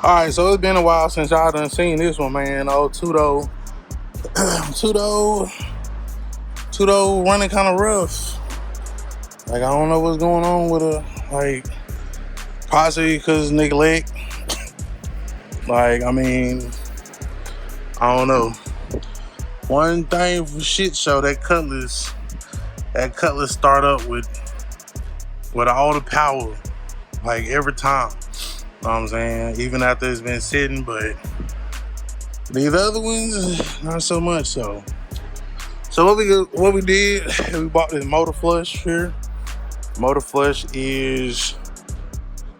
Alright, so it's been a while since y'all done seen this one, man. Oh, Tudo running kind of rough. Like, I don't know what's going on with her. Like, possibly because neglect. Like, I mean, I don't know. One thing for shit show, that Cutlass start up with all the power, like every time. You know what I'm saying? Even after it's been sitting, but these other ones, not so much so. So what we did, we bought this motor flush here. Motor flush is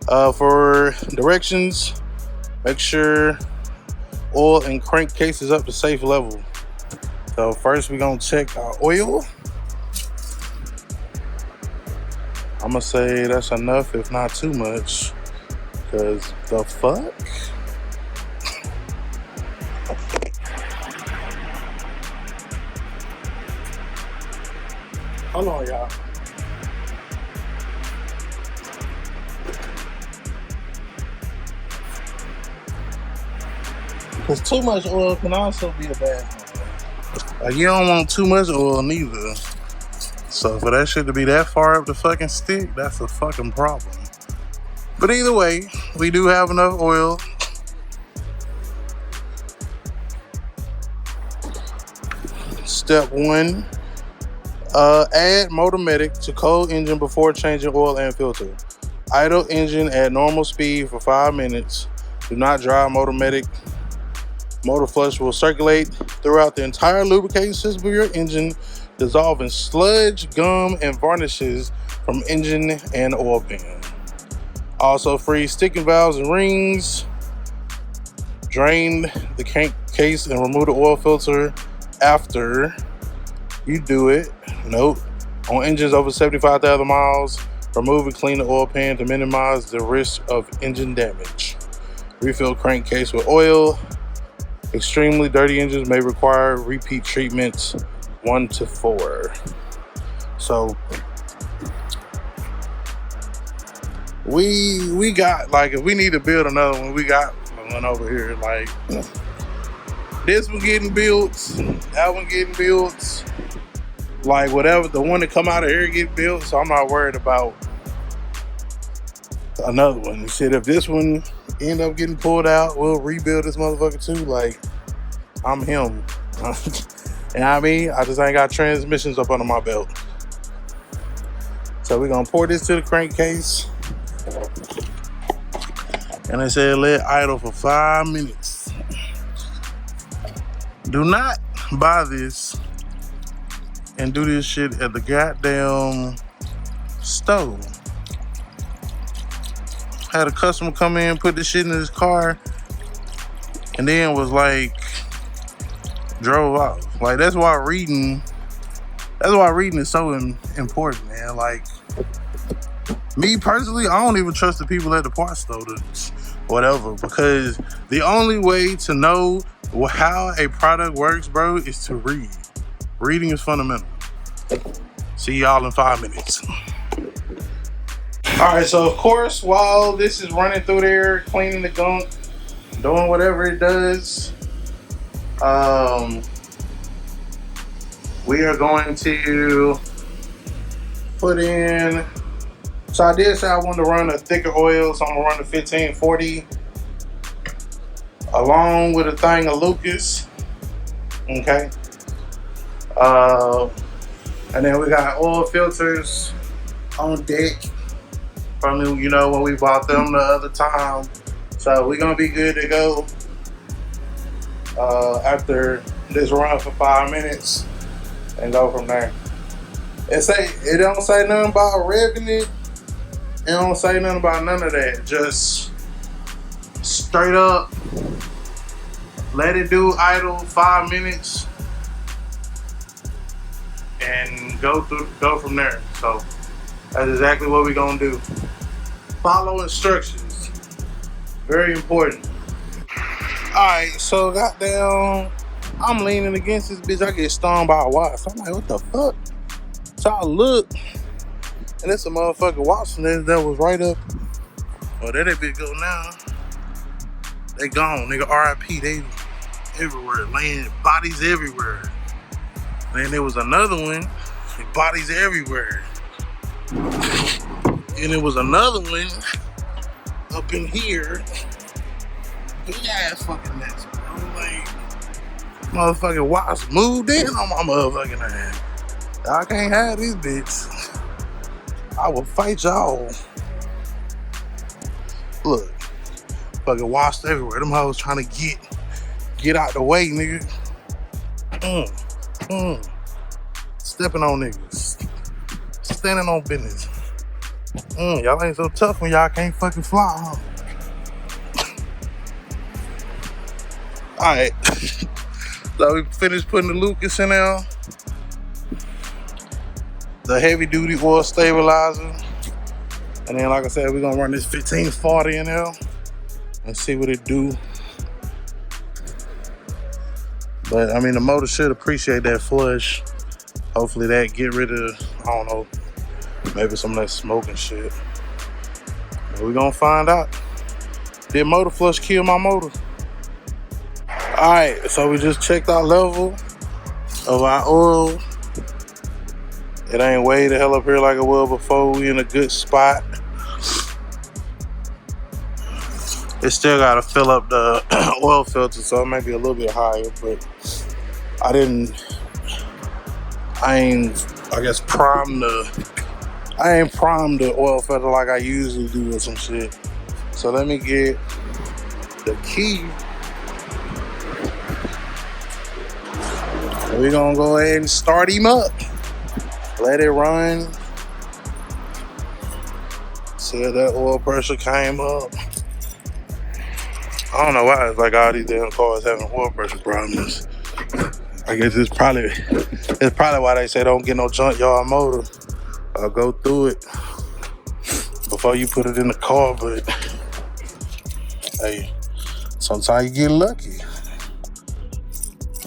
for directions. Make sure oil and crankcase is up to safe level. So first we're gonna check our oil. I'm gonna say that's enough, if not too much. Cause the fuck? Hold on, y'all. Cause too much oil can also be a bad thing. Like, you don't want too much oil neither. So for that shit to be that far up the fucking stick, that's a fucking problem. But either way, we do have enough oil. Step 1, add Motor Medic to cold engine before changing oil and filter. Idle engine at normal speed for 5 minutes. Do not drive Motor Medic. Motor flush will circulate throughout the entire lubricating system of your engine, dissolving sludge, gum, and varnishes from engine and oil pan. Also freeze sticking valves and rings. Drain the case and remove the oil filter after you do it. Note, on engines over 75,000 miles, remove and clean the oil pan to minimize the risk of engine damage. Refill crankcase with oil. Extremely dirty engines may require repeat treatments 1 to 4. So we got, like, if we need to build another one, we got one over here. Like, this one getting built, that one getting built, like whatever, the one that come out of here get built. So I'm not worried about another one. Shit, if this one end up getting pulled out, we'll rebuild this motherfucker too. Like, I'm him. And I mean, I just ain't got transmissions up under my belt. So we're gonna pour this to the crankcase. And I said let idle for 5 minutes. Do not buy this and do this shit at the goddamn stove. Had a customer come in, put this shit in his car, and then was like, drove off. Like, that's why reading is so important, man. Like, me personally, I don't even trust the people at the parts store to whatever, because the only way to know how a product works, bro, is to read. Reading is fundamental. See y'all in 5 minutes. All right, so of course, while this is running through there, cleaning the gunk, doing whatever it does, we are going to put in, so I did say I wanted to run a thicker oil, so I'm gonna run the 1540 along with a thing of Lucas, okay? And then we got oil filters on deck from, you know, when we bought them the other time. So we're gonna be good to go after this run for 5 minutes and go from there. It don't say nothing about revving it. It don't say nothing about none of that. Just straight up let it do idle 5 minutes and go from there. So that's exactly what we're gonna do. Follow instructions. Very important. Alright, so goddamn, I'm leaning against this bitch. I get stung by a wasp. I'm like, what the fuck? So I look, And it's a motherfucker Watson that was right up. Oh, there they big go now. They gone, nigga. RIP. They everywhere, laying bodies everywhere. Then there was another one, bodies everywhere. And there was another one up in here. Big ass fucking mess, bro. Like, motherfucking Watts moved in on my motherfucking ass. Y'all can't have this bitch. I will fight y'all. Look, fucking Watts everywhere. Them hoes trying to get out the way, nigga. Stepping on niggas. Standing on business. Y'all ain't so tough when y'all can't fucking fly, huh? Alright. So we finished putting the Lucas in there. The heavy duty oil stabilizer. And then, like I said, we're gonna run this 1540 in there and see what it do. But I mean, the motor should appreciate that flush. Hopefully that get rid of, I don't know, maybe some of that smoke and shit. But we're gonna find out. Did motor flush kill my motor? Alright, so we just checked our level of our oil. It ain't way the hell up here like it was before. We in a good spot. It still gotta fill up the oil filter, so it might be a little bit higher, but I ain't primed the oil filter like I usually do with some shit. So let me get the key. We're gonna go ahead and start him up. Let it run. See if that oil pressure came up. I don't know why it's like all these damn cars having oil pressure problems. I guess it's probably why they say don't get no junkyard motor. Go through it before you put it in the car. But hey, sometimes you get lucky.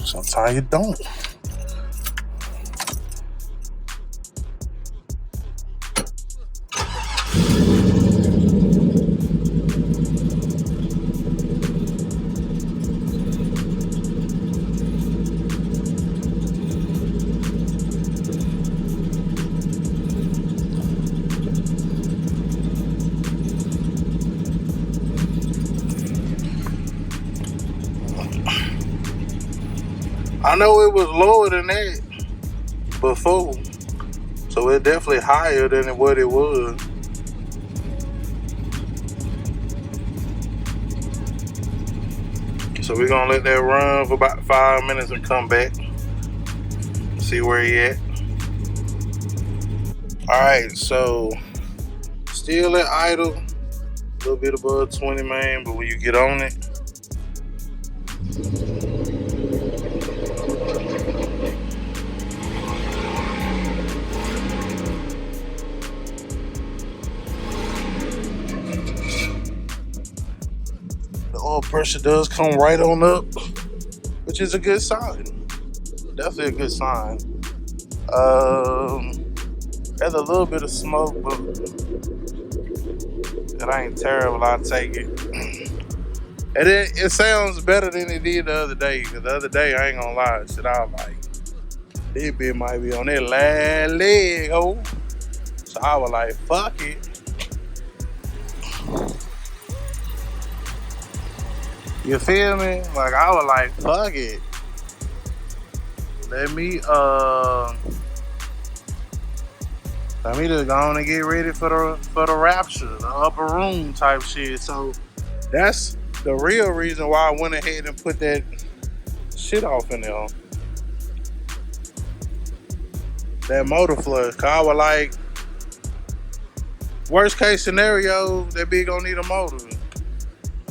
Sometimes you don't. I know it was lower than that before, so it's definitely higher than what it was. So we're gonna let that run for about 5 minutes and come back, see where he at. Alright, so still at idle, a little bit above 20, man, but when you get on it, oil pressure does come right on up, which is a good sign. Definitely a good sign. There's a little bit of smoke, but it ain't terrible. I'll take it. And it sounds better than it did the other day. Cause the other day, I ain't gonna lie, shit, I was like, this bitch might be on that last leg, ho. So I was like, fuck it. You feel me? Like, I was like, fuck it. Let me just go on and get ready for the rapture, the upper room type shit. So that's the real reason why I went ahead and put that shit off in there. That motor flush. Cause I was like, worst case scenario, that bitch gonna need a motor.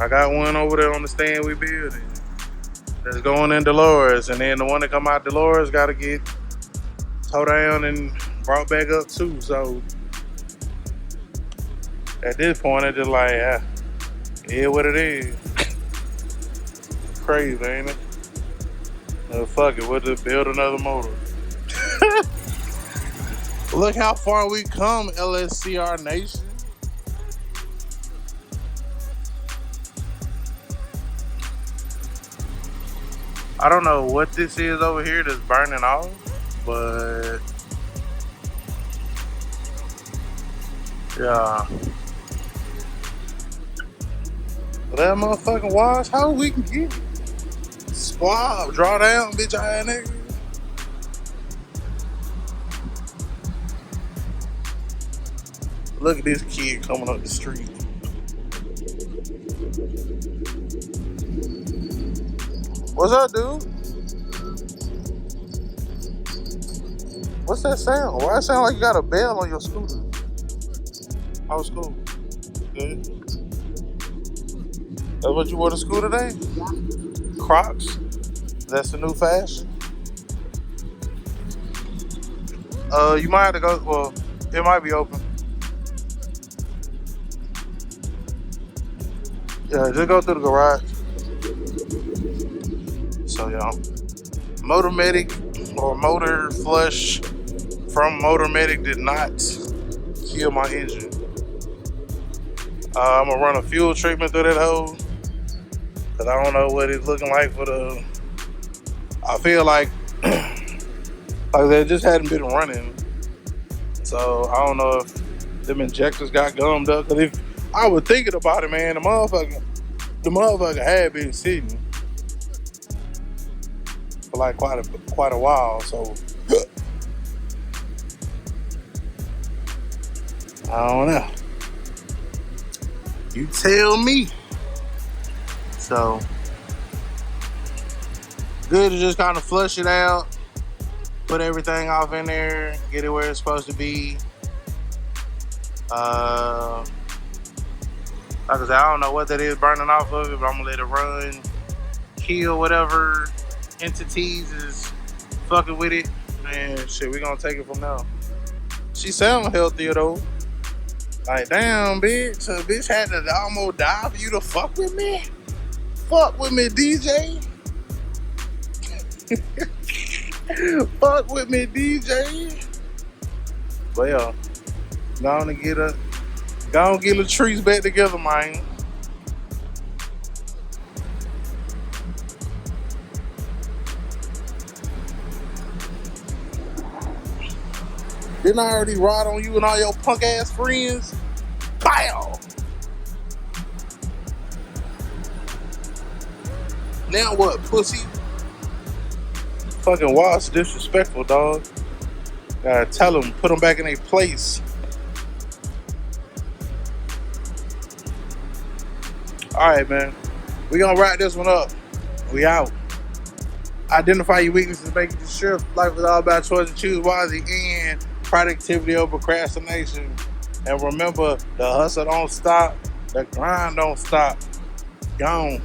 I got one over there on the stand we building. That's going in Dolores, and then the one that come out Dolores gotta get towed down and brought back up too. So at this point, it's just like, yeah, what it is. Crazy, ain't it? Fuck it, we'll just build another motor. Look how far we come, LSCR Nation. I don't know what this is over here that's burning off, but yeah. That motherfucking wash, how we can get it? Squab, draw down, bitch ass nigga. Look at this kid coming up the street. What's up, dude? What's that sound? Why it sound like you got a bell on your scooter? How was school? Good. That's what you wore to school today? Crocs? That's the new fashion? You might have to go, well, it might be open. Yeah, just go through the garage. So, yeah. Motor Medic or Motor Flush from Motor Medic did not kill my engine. I'm gonna run a fuel treatment through that hole because I don't know what it's looking like for the. I feel like they just hadn't been running, so I don't know if them injectors got gummed up. Because if I was thinking about it, man, the motherfucker had been sitting for like quite a while. So I don't know. You tell me. So good to just kind of flush it out, put everything off in there, get it where it's supposed to be. Like I said, I don't know what that is burning off of it, but I'm gonna let it run, kill whatever entities is fucking with it, and shit, we gonna take it from now. She sound healthier though. Like, damn, bitch. A bitch had to almost die for you to fuck with me? Fuck with me, DJ. Fuck with me, DJ. But yeah, go on and get Latrice back together, man. Didn't I already ride on you and all your punk ass friends? Pow! Now what, pussy? Fucking Wash disrespectful, dog. Gotta tell them, put them back in their place. Alright, man. We gonna wrap this one up. We out. Identify your weaknesses, make it sure life is all about choice and choose wisely and productivity over procrastination. And remember, the hustle don't stop, the grind don't stop. Gone.